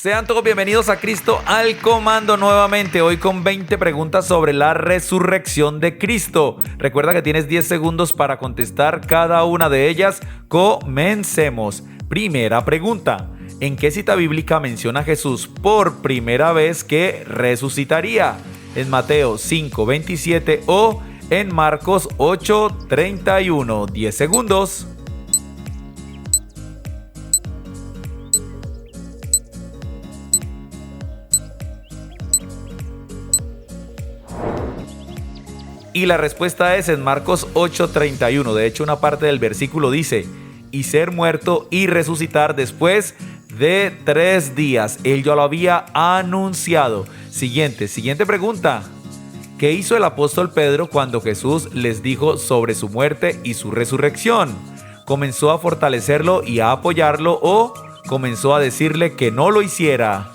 Sean todos bienvenidos a Cristo al Comando nuevamente, hoy con 20 preguntas sobre la resurrección de Cristo. Recuerda que tienes 10 segundos para contestar cada una de ellas. Comencemos. Primera pregunta. ¿En qué cita bíblica menciona Jesús por primera vez que resucitaría? ¿En Mateo 5:27 o en Marcos 8:31? 10 segundos. Y la respuesta es en Marcos 8:31. De hecho, una parte del versículo dice: y ser muerto y resucitar después de 3 días. Él ya lo había anunciado. Siguiente pregunta. ¿Qué hizo el apóstol Pedro cuando Jesús les dijo sobre su muerte y su resurrección? ¿Comenzó a fortalecerlo y a apoyarlo o comenzó a decirle que no lo hiciera?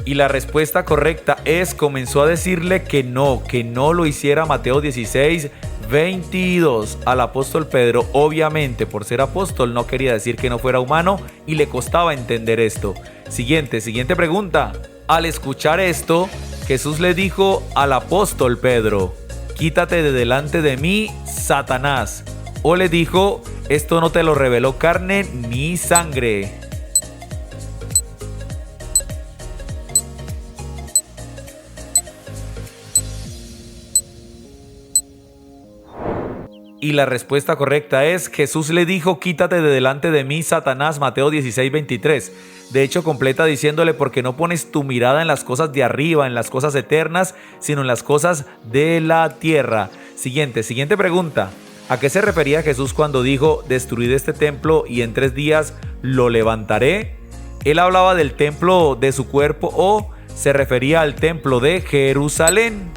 Y la respuesta correcta es comenzó a decirle que no lo hiciera. Mateo 16:22. Al apóstol Pedro, obviamente por ser apóstol, no quería decir que no fuera humano y le costaba entender esto. Siguiente pregunta. Al escuchar esto, Jesús le dijo al apóstol Pedro: quítate de delante de mí, Satanás. O le dijo: esto no te lo reveló carne ni sangre. Y la respuesta correcta es: Jesús le dijo: quítate de delante de mí, Satanás. Mateo 16:23. De hecho, completa diciéndole: porque no pones tu mirada en las cosas de arriba, en las cosas eternas, sino en las cosas de la tierra. Siguiente pregunta. ¿A qué se refería Jesús cuando dijo: destruid este templo y en 3 días lo levantaré? ¿Él hablaba del templo de su cuerpo o se refería al templo de Jerusalén?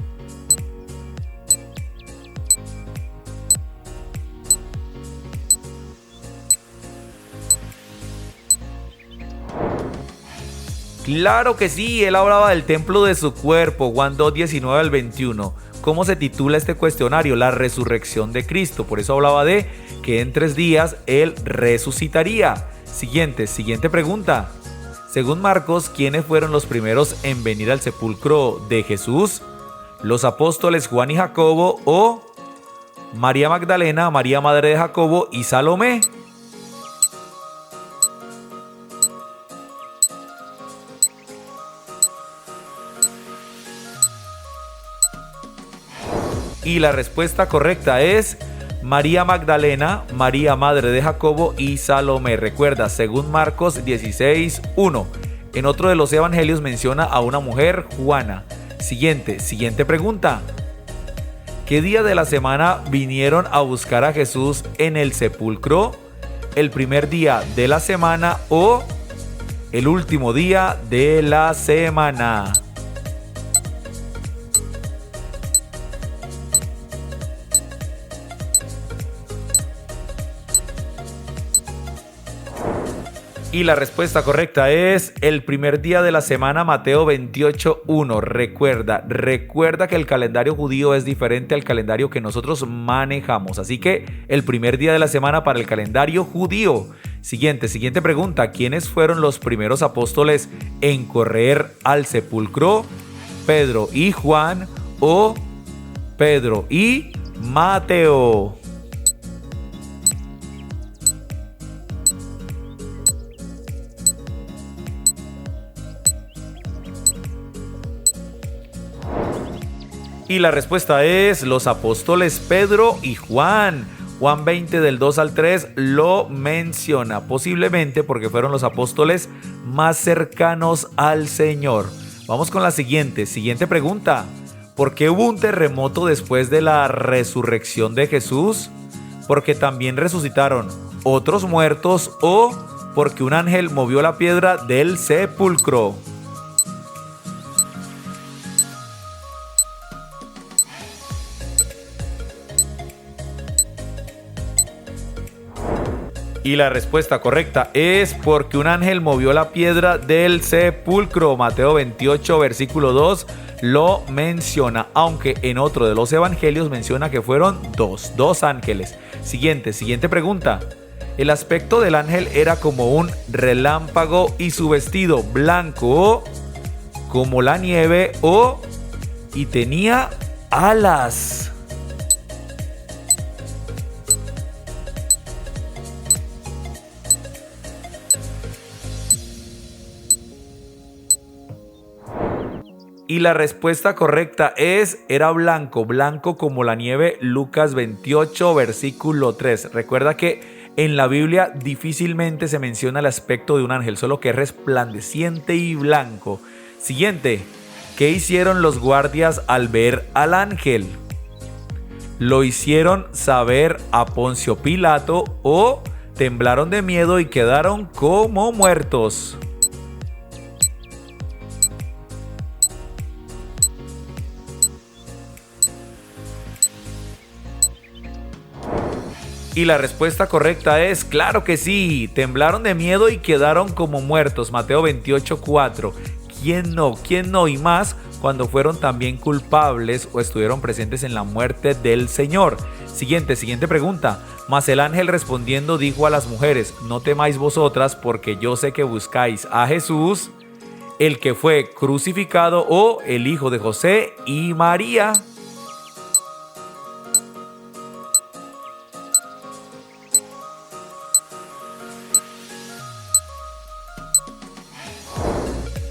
Claro que sí, él hablaba del templo de su cuerpo, Juan 2:19-21. ¿Cómo se titula este cuestionario? La resurrección de Cristo. Por eso hablaba de que en 3 días él resucitaría. Siguiente pregunta. Según Marcos, ¿quiénes fueron los primeros en venir al sepulcro de Jesús? ¿Los apóstoles Juan y Jacobo o María Magdalena, María madre de Jacobo y Salomé? Y la respuesta correcta es María Magdalena, María madre de Jacobo y Salomé. Recuerda, según Marcos 16:1. En otro de los evangelios menciona a una mujer, Juana. Siguiente pregunta. ¿Qué día de la semana vinieron a buscar a Jesús en el sepulcro? ¿El primer día de la semana o el último día de la semana? Y la respuesta correcta es el primer día de la semana, Mateo 28:1. Recuerda que el calendario judío es diferente al calendario que nosotros manejamos. Así que el primer día de la semana para el calendario judío. Siguiente pregunta. ¿Quiénes fueron los primeros apóstoles en correr al sepulcro? ¿Pedro y Juan o Pedro y Mateo? Y la respuesta es los apóstoles Pedro y Juan. Juan 20 del 2 al 3 lo menciona, posiblemente porque fueron los apóstoles más cercanos al Señor. Vamos con la siguiente pregunta. ¿Por qué hubo un terremoto después de la resurrección de Jesús? ¿Porque también resucitaron otros muertos o porque un ángel movió la piedra del sepulcro? Y la respuesta correcta es porque un ángel movió la piedra del sepulcro. Mateo 28, versículo 2 lo menciona, aunque en otro de los evangelios menciona que fueron dos ángeles. Siguiente pregunta. El aspecto del ángel era como un relámpago y su vestido blanco como la nieve y tenía alas. Y la respuesta correcta era blanco como la nieve, Lucas 28, versículo 3. Recuerda que en la Biblia difícilmente se menciona el aspecto de un ángel, solo que es resplandeciente y blanco. Siguiente, ¿qué hicieron los guardias al ver al ángel? ¿Lo hicieron saber a Poncio Pilato o temblaron de miedo y quedaron como muertos? Y la respuesta correcta es, claro que sí, temblaron de miedo y quedaron como muertos, Mateo 28:4. ¿Quién no? ¿Quién no? Y más cuando fueron también culpables o estuvieron presentes en la muerte del Señor. Siguiente pregunta. Mas el ángel respondiendo dijo a las mujeres, no temáis vosotras, porque yo sé que buscáis a Jesús, el que fue crucificado, o el hijo de José y María.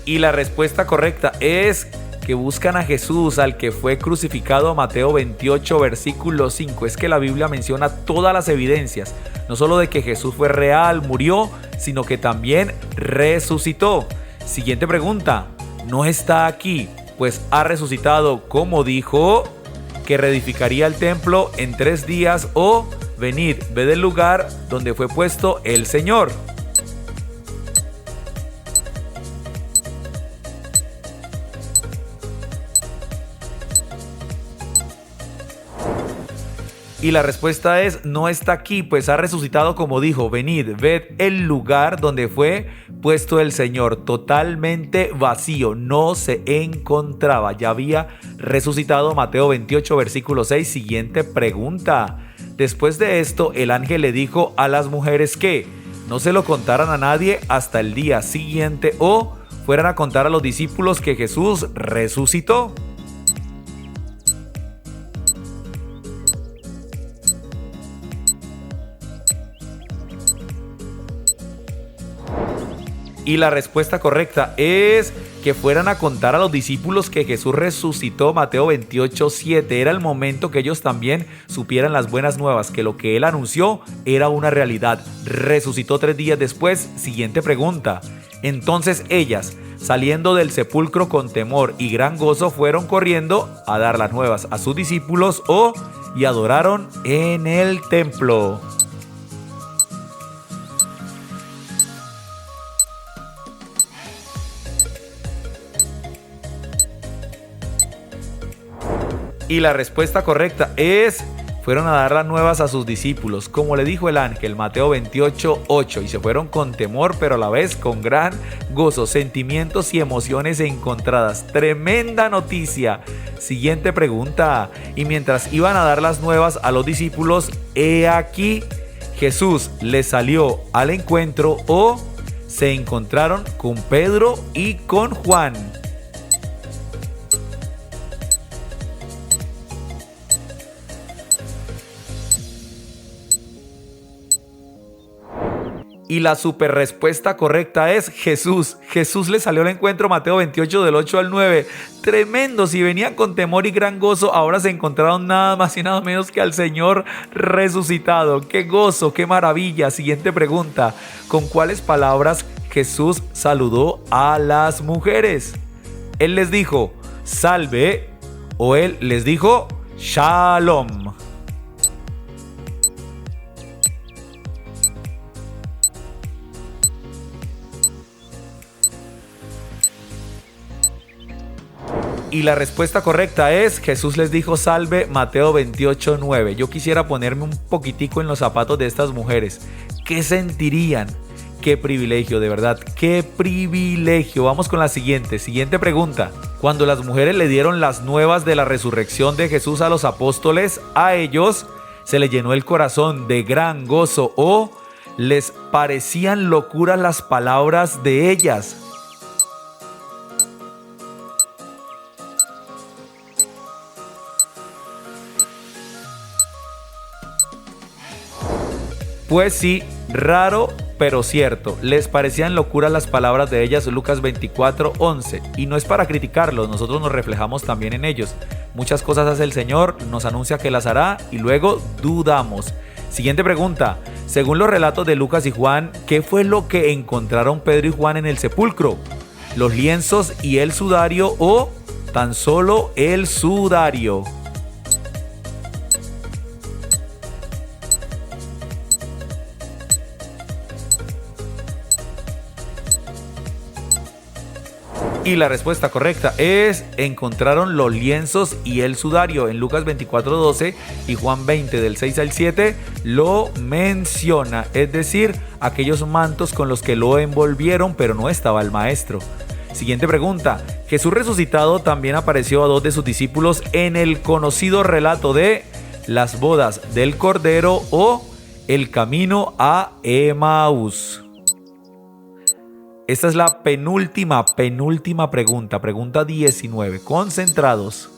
Y la respuesta correcta es que buscan a Jesús, al que fue crucificado, Mateo 28, versículo 5. Es que la Biblia menciona todas las evidencias, no solo de que Jesús fue real, murió, sino que también resucitó. Siguiente pregunta, no está aquí, pues ha resucitado, como dijo, que reedificaría el templo en 3 días, o venid, ved el lugar donde fue puesto el Señor. Y la respuesta es, no está aquí, pues ha resucitado, como dijo, venid, ved el lugar donde fue puesto el Señor, totalmente vacío, no se encontraba, ya había resucitado, Mateo 28, versículo 6. Siguiente pregunta. Después de esto, el ángel le dijo a las mujeres que no se lo contaran a nadie hasta el día siguiente, o fueran a contar a los discípulos que Jesús resucitó. Y la respuesta correcta es que fueran a contar a los discípulos que Jesús resucitó, Mateo 28, 7. Era el momento que ellos también supieran las buenas nuevas, que lo que él anunció era una realidad. Resucitó 3 días después. Siguiente pregunta. Entonces ellas, saliendo del sepulcro con temor y gran gozo, fueron corriendo a dar las nuevas a sus discípulos y adoraron en el templo. Y la respuesta correcta es, fueron a dar las nuevas a sus discípulos, como le dijo el ángel, Mateo 28, 8, y se fueron con temor, pero a la vez con gran gozo, sentimientos y emociones encontradas. Tremenda noticia. Siguiente pregunta. Y mientras iban a dar las nuevas a los discípulos, he aquí, Jesús les salió al encuentro, o se encontraron con Pedro y con Juan. Y la super respuesta correcta es Jesús. Jesús le salió al encuentro, Mateo 28 del 8 al 9. Tremendo, si venían con temor y gran gozo, ahora se encontraron nada más y nada menos que al Señor resucitado. ¡Qué gozo, qué maravilla! Siguiente pregunta. ¿Con cuáles palabras Jesús saludó a las mujeres? Él les dijo, salve, o él les dijo, shalom. Y la respuesta correcta es, Jesús les dijo salve, Mateo 28, 9. Yo quisiera ponerme un poquitico en los zapatos de estas mujeres. ¿Qué sentirían? Qué privilegio, de verdad, qué privilegio. Vamos con la siguiente pregunta. Cuando las mujeres le dieron las nuevas de la resurrección de Jesús a los apóstoles, a ellos se les llenó el corazón de gran gozo o les parecían locuras las palabras de ellas. Pues sí, raro pero cierto, les parecían locuras las palabras de ellas, Lucas 24:11. Y no es para criticarlos, nosotros nos reflejamos también en ellos. Muchas cosas hace el Señor, nos anuncia que las hará y luego dudamos. Siguiente pregunta, según los relatos de Lucas y Juan, ¿qué fue lo que encontraron Pedro y Juan en el sepulcro? ¿Los lienzos y el sudario o tan solo el sudario? Y la respuesta correcta es: encontraron los lienzos y el sudario. En Lucas 24:12 y Juan 20 del 6 al 7 lo menciona, es decir, aquellos mantos con los que lo envolvieron, pero no estaba el maestro. Siguiente pregunta, Jesús resucitado también apareció a dos de sus discípulos en el conocido relato de las bodas del Cordero o el camino a Emaús. Esta es la penúltima pregunta, pregunta 19. Concentrados.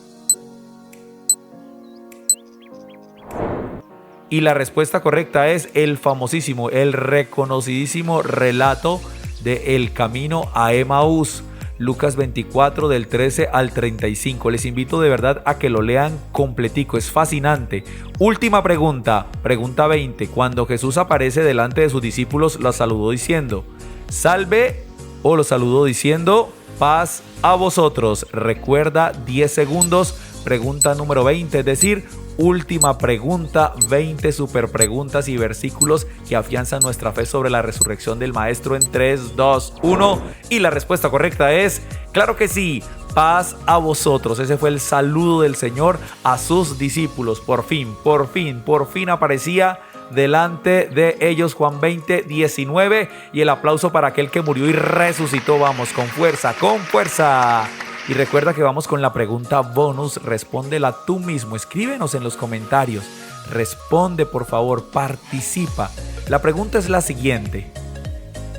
Y la respuesta correcta es el famosísimo, el reconocidísimo relato de El Camino a Emaús. Lucas 24 del 13 al 35. Les invito de verdad a que lo lean completico, es fascinante. Última pregunta, pregunta 20. Cuando Jesús aparece delante de sus discípulos, los saludó diciendo: salve, o los saludó diciendo: paz a vosotros. Recuerda, 10 segundos, pregunta número 20, es decir, última pregunta, 20 super preguntas y versículos que afianzan nuestra fe sobre la resurrección del Maestro en 3, 2, 1. Y la respuesta correcta es, claro que sí, paz a vosotros. Ese fue el saludo del Señor a sus discípulos. Por fin aparecía delante de ellos. Juan 20, 19. Y el aplauso para aquel que murió y resucitó. Vamos, con fuerza, con fuerza. Y recuerda que vamos con la pregunta bonus. Respóndela tú mismo. Escríbenos en los comentarios. Responde, por favor, participa. La pregunta es la siguiente: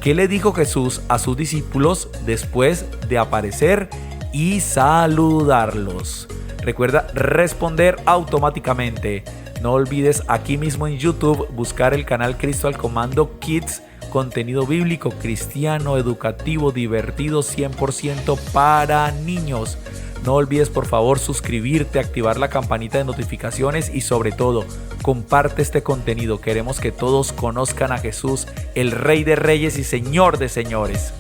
¿qué le dijo Jesús a sus discípulos después de aparecer y saludarlos? Recuerda responder automáticamente. No olvides aquí mismo en YouTube buscar el canal Cristo al Comando Kids, contenido bíblico, cristiano, educativo, divertido, 100% para niños. No olvides por favor suscribirte, activar la campanita de notificaciones y sobre todo, comparte este contenido. Queremos que todos conozcan a Jesús, el Rey de Reyes y Señor de Señores.